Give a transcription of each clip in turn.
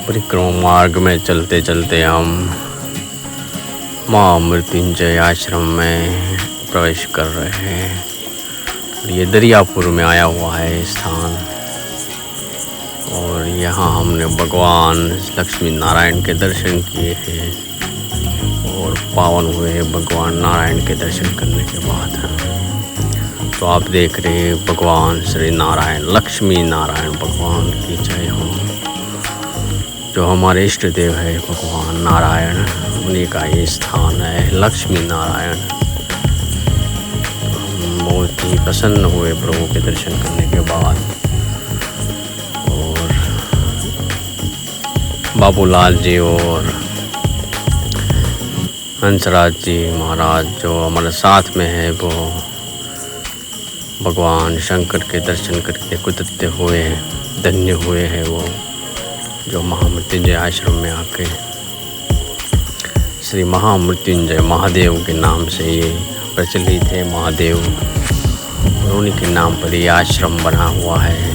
परिक्रमा मार्ग में चलते चलते हम माँ मृत्युंजय आश्रम में प्रवेश कर रहे हैं। ये दरियापुर में आया हुआ है स्थान, और यहाँ हमने भगवान लक्ष्मी नारायण के दर्शन किए हैं और पावन हुए हैं भगवान नारायण के दर्शन करने के बाद। तो आप देख रहे हैं भगवान श्री नारायण लक्ष्मी नारायण भगवान की जय हो। जो हमारे इष्ट देव है भगवान नारायण, उन्हीं का ये स्थान है लक्ष्मी नारायण। हम बहुत ही प्रसन्न हुए प्रभु के दर्शन करने के बाद। और बाबूलाल जी और हंसराज जी महाराज जो हमारे साथ में है, वो भगवान शंकर के दर्शन करके कृतज्ञ हुए, धन्य हुए हैं वो, जो महामृत्युंजय आश्रम में आके श्री महामृत्युंजय महादेव के नाम से ये प्रचलित है। महादेव, और उन्हीं के नाम पर ये आश्रम बना हुआ है।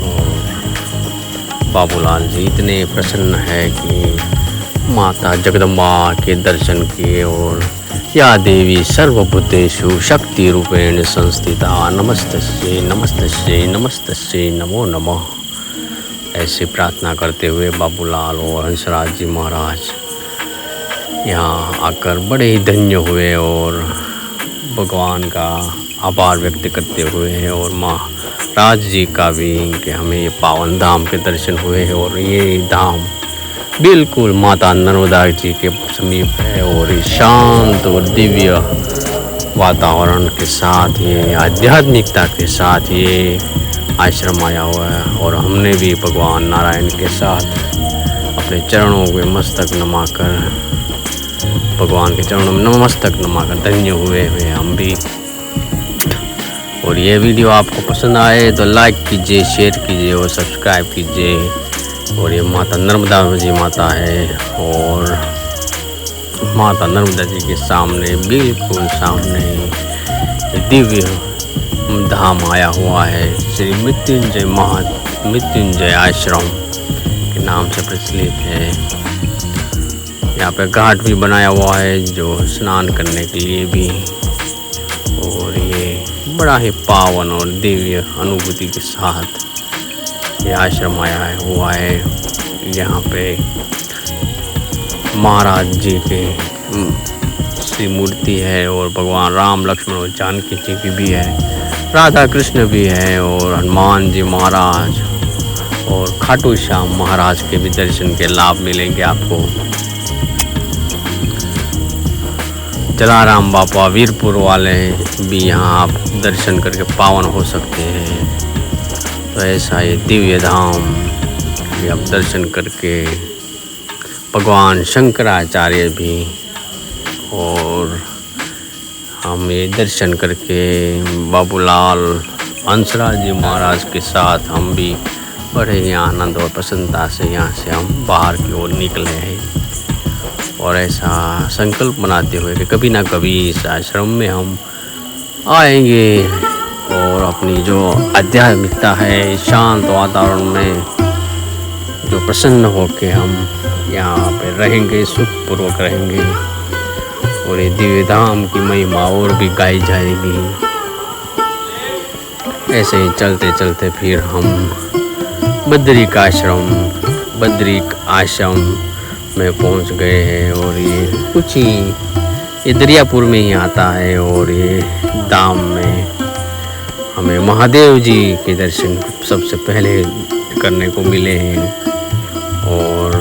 और बाबूलाल जी इतने प्रसन्न है कि माता जगदम्बा के दर्शन किए। और या देवी सर्वभूतेषु शक्ति रूपेण संस्थिता नमस्तस्यै नमस्तस्यै नमस्तस्यै नमो नमः, ऐसे प्रार्थना करते हुए बाबूलाल और हंसराज जी महाराज यहाँ आकर बड़े ही धन्य हुए और भगवान का आभार व्यक्त करते हुए, और महाराज जी का भी कि हमें ये पावन धाम के दर्शन हुए हैं। और ये धाम बिल्कुल माता नर्मदा जी के समीप है, और ये शांत और दिव्य वातावरण के साथ, ये आध्यात्मिकता के साथ ये आश्रम आया हुआ है। और हमने भी भगवान नारायण के साथ अपने चरणों के मस्तक नमाकर, भगवान के चरणों में नमस्तक नमाकर धन्य हुए हम भी। और ये वीडियो आपको पसंद आए तो लाइक कीजिए, शेयर कीजिए और सब्सक्राइब कीजिए। और ये माता नर्मदा जी माता है, और माता नर्मदा जी के सामने, बिल्कुल सामने ये दिव्य धाम आया हुआ है। श्री मृत्युंजय आश्रम के नाम से प्रचलित है। यहाँ पे घाट भी बनाया हुआ है जो स्नान करने के लिए भी। और ये बड़ा ही पावन और दिव्य अनुभूति के साथ ये आश्रम आया हुआ है। यहाँ पे महाराज जी के श्री मूर्ति है, और भगवान राम लक्ष्मण और जानकी जी की भी है, राधा कृष्ण भी है, और हनुमान जी महाराज और खाटू श्याम महाराज के भी दर्शन के लाभ मिलेंगे आपको। जलाराम बापा वीरपुर वाले भी यहाँ आप दर्शन करके पावन हो सकते हैं। तो ऐसा ये दिव्य धाम ये आप दर्शन करके भगवान शंकराचार्य भी, और हम ये दर्शन करके बाबूलाल हंसराज जी महाराज के साथ हम भी बड़े ही आनंद और प्रसन्नता से यहाँ से हम बाहर की ओर निकले हैं। और ऐसा संकल्प बनाते हुए कि कभी ना कभी इस आश्रम में हम आएंगे, और अपनी जो आध्यात्मिकता है, शांत वातावरण में जो प्रसन्न होकर हम यहाँ पे रहेंगे, सुखपूर्वक रहेंगे। और ये दिव्य धाम की महिमा और भी गाई जाएगी। ऐसे ही चलते चलते फिर हम बद्रिक आश्रम में पहुँच गए हैं। और ये कुछ ही ये दरियापुर में ही आता है, और ये धाम में हमें महादेव जी के दर्शन सबसे पहले करने को मिले हैं। और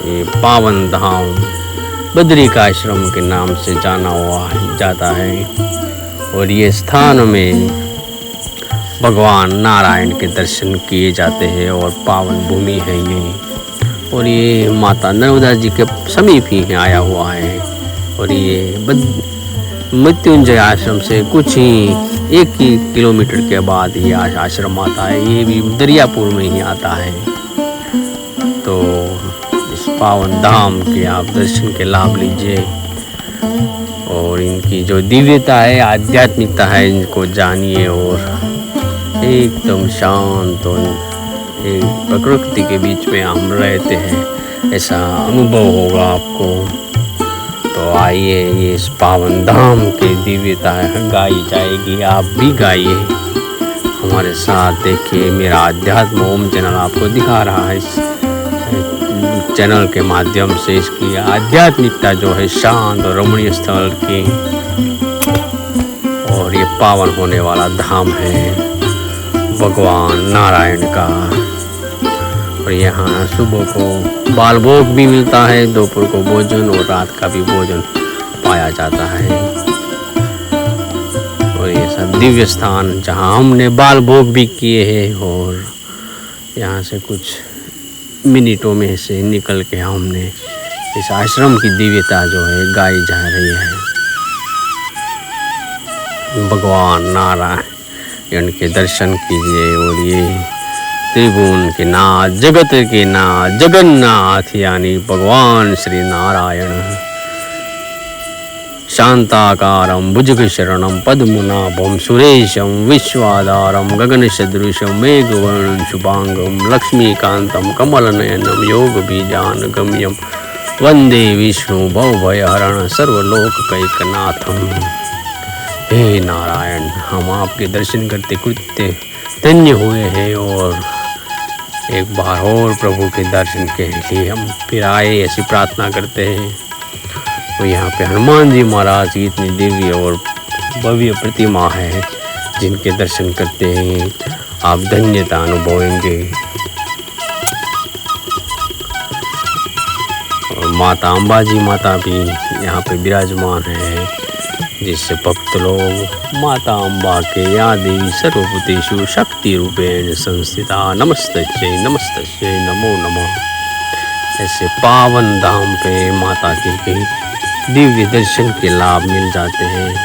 ये पावन धाम बद्रिक आश्रम के नाम से जाना हुआ जाता है। और ये स्थान में भगवान नारायण के दर्शन किए जाते हैं, और पावन भूमि है ये। और ये माता नर्मदा जी के समीप ही आया हुआ है। और ये मृत्युंजय आश्रम से कुछ ही 1 ही किलोमीटर के बाद ये आश्रम आता है। ये भी दरियापुर में ही आता है। तो इस पावन धाम के आप दर्शन के लाभ लीजिए, और इनकी जो दिव्यता है, आध्यात्मिकता है, इनको जानिए। और एकदम शांत और एक प्रकृति के बीच में हम रहते हैं, ऐसा अनुभव होगा आपको। तो आइए ये इस पावन धाम की दिव्यता गाई जाएगी, आप भी गाइए हमारे साथ। देखिए मेरा अध्यात्म ओम चैनल आपको दिखा रहा है, इस चैनल के माध्यम से इसकी आध्यात्मिकता जो है शांत और रमणीय स्थल की, और ये पावन होने वाला धाम है भगवान नारायण का। और यहाँ सुबह को बाल भोग भी मिलता है, दोपहर को भोजन और रात का भी भोजन पाया जाता है। और ये सब दिव्य स्थान जहाँ हमने बाल भोग भी किए हैं, और यहाँ से कुछ मिनटों में से निकल के हमने इस आश्रम की दिव्यता जो है गाई जा रही है। भगवान नारायण के दर्शन कीजिए। और ये त्रिभुवन के नाथ, जगत के नाथ, जगन्नाथ यानी भगवान श्री नारायण, शांताकारं भुजगशरणं पद्मनाभं सुरेशं विश्वाधारं गगनसदृशं मेघवर्णं शुभांगं लक्ष्मीकान्तं कमलनयनं योगबीजानगम्यं वंदे विष्णु भवभयहरणं सर्वलोकैकनाथं। हे नारायण, हम आपके दर्शन करते कृत्य धन्य हुए हैं, और एक बार और प्रभु के दर्शन के लिए हम फिर आए, ऐसी प्रार्थना करते हैं। तो यहाँ पे हनुमान जी महाराज की इतनी दिव्य और भव्य प्रतिमा है, जिनके दर्शन करते हैं आप धन्यता अनुभवेंगे। और माता अंबाजी माता भी यहाँ पे विराजमान है, जिससे भक्त लोग माता अम्बा के या देवी सर्वभूतेषु शक्ति रूपेण संस्थिता नमस्तस्यै नमस्तस्यै नमो नमः। ऐसे पावन धाम पे माता के दिव्य दर्शन के लाभ मिल जाते हैं।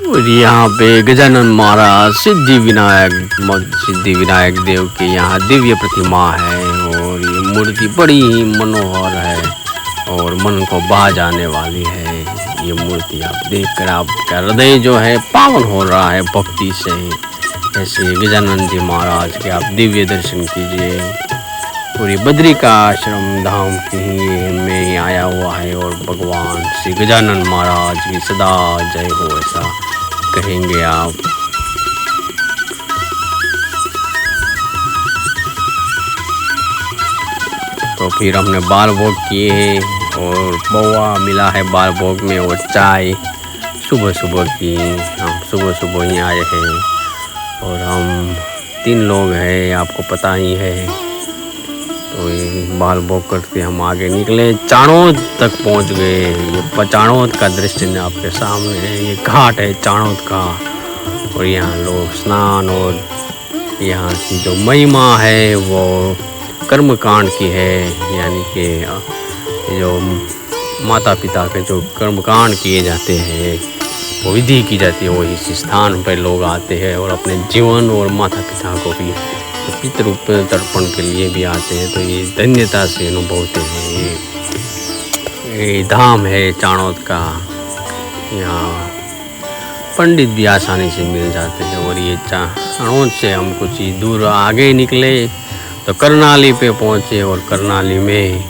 और यहाँ पे गजानन महाराज सिद्धि विनायक देव की यहाँ दिव्य प्रतिमा है, और ये मूर्ति बड़ी ही मनोहर है और मन को भा जाने वाली है। ये मूर्ति आप देखकर आपका हृदय जो है पावन हो रहा है भक्ति से। ऐसे गजानन जी महाराज के आप दिव्य दर्शन कीजिए। पूरी बद्री का आश्रम धाम की में आया हुआ है, और भगवान श्री गजानन महाराज की सदा जय हो, ऐसा कहेंगे आप। तो फिर हमने बाल भोग किए हैं, और बउआ मिला है बाल भोग में, और चाय सुबह सुबह की। हम सुबह सुबह ही आए हैं, और हम 3 लोग हैं, आपको पता ही है। तो ये बाल भोग करके हम आगे निकले, चाणोद तक पहुंच गए। ये चाणोद का दृश्य आपके सामने है, ये घाट है चाणोद का, और यहाँ लोग स्नान, और यहाँ की जो महिमा है वो कर्मकांड की है, यानी कि जो माता पिता के जो कर्मकांड किए जाते हैं वो विधि की जाती है, वो इस स्थान पर लोग आते हैं और अपने जीवन और माता पिता को भी पितृरूप तर्पण के लिए भी आते हैं। तो ये धन्यता से अनुभवते हैं। ये धाम है चाणोद का, यहाँ पंडित भी आसानी से मिल जाते हैं। और ये चाणोद से हम कुछ ही दूर आगे निकले तो करनाली पे पहुँचे, और करनाली में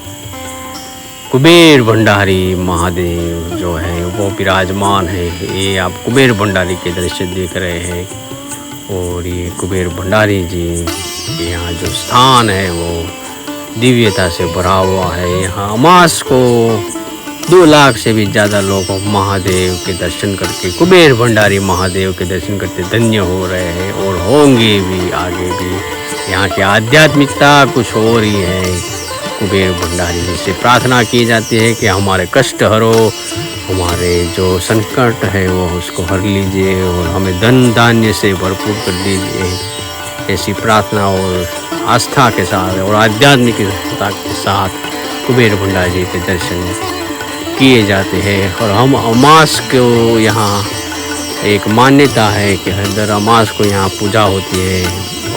कुबेर भंडारी महादेव जो है वो विराजमान है। ये आप कुबेर भंडारी के दृश्य देख रहे हैं, और ये कुबेर भंडारी जी के यहाँ जो स्थान है वो दिव्यता से भरा हुआ है। यहाँ अमास को 2 लाख से भी ज़्यादा लोग महादेव के दर्शन करके, कुबेर भंडारी महादेव के दर्शन करते धन्य हो रहे हैं, और होंगे भी आगे भी। यहाँ की आध्यात्मिकता कुछ और ही है। कुबेर भंडारी जी से प्रार्थना की जाती है कि हमारे कष्ट हरो, हमारे जो संकट है वो उसको हर लीजिए और हमें धन धान्य से भरपूर कर दीजिए। ऐसी प्रार्थना और आस्था के साथ और आध्यात्मिकता के साथ कुबेर भंडारी जी के दर्शन किए जाते हैं। और हम अमास को यहाँ एक मान्यता है कि हर अमास को यहाँ पूजा होती है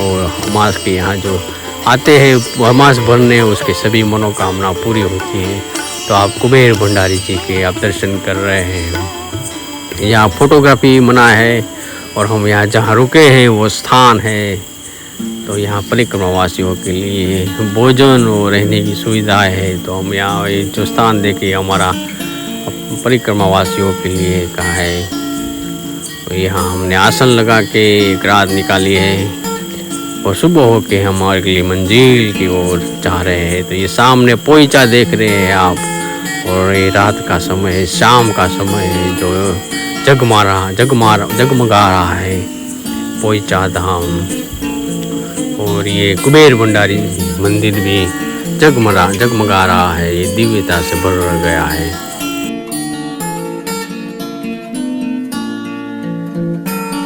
और अमास के यहाँ जो आते हैं अमास भरने उसके सभी मनोकामना पूरी होती है। तो आप कुबेर भंडारी जी के आप दर्शन कर रहे हैं। यहाँ फोटोग्राफी मना है और हम यहाँ जहाँ रुके हैं वो स्थान है। तो यहाँ परिक्रमा वासियों के लिए भोजन और रहने की सुविधाएं है। तो हम यहाँ जो स्थान देखे हमारा परिक्रमा वासियों के लिए कहा है। तो यहाँ हमने आसन लगा के एक रात निकाली है और सुबह होके हमारे लिए मंजिल की ओर जा रहे हैं। तो ये सामने पोईचा देख रहे हैं आप और ये रात का समय है, शाम का समय है जो जगमगा रहा है पोईचा धाम। और ये कुबेर भंडारी मंदिर भी जगमगा रहा है, ये दिव्यता से भर गया है।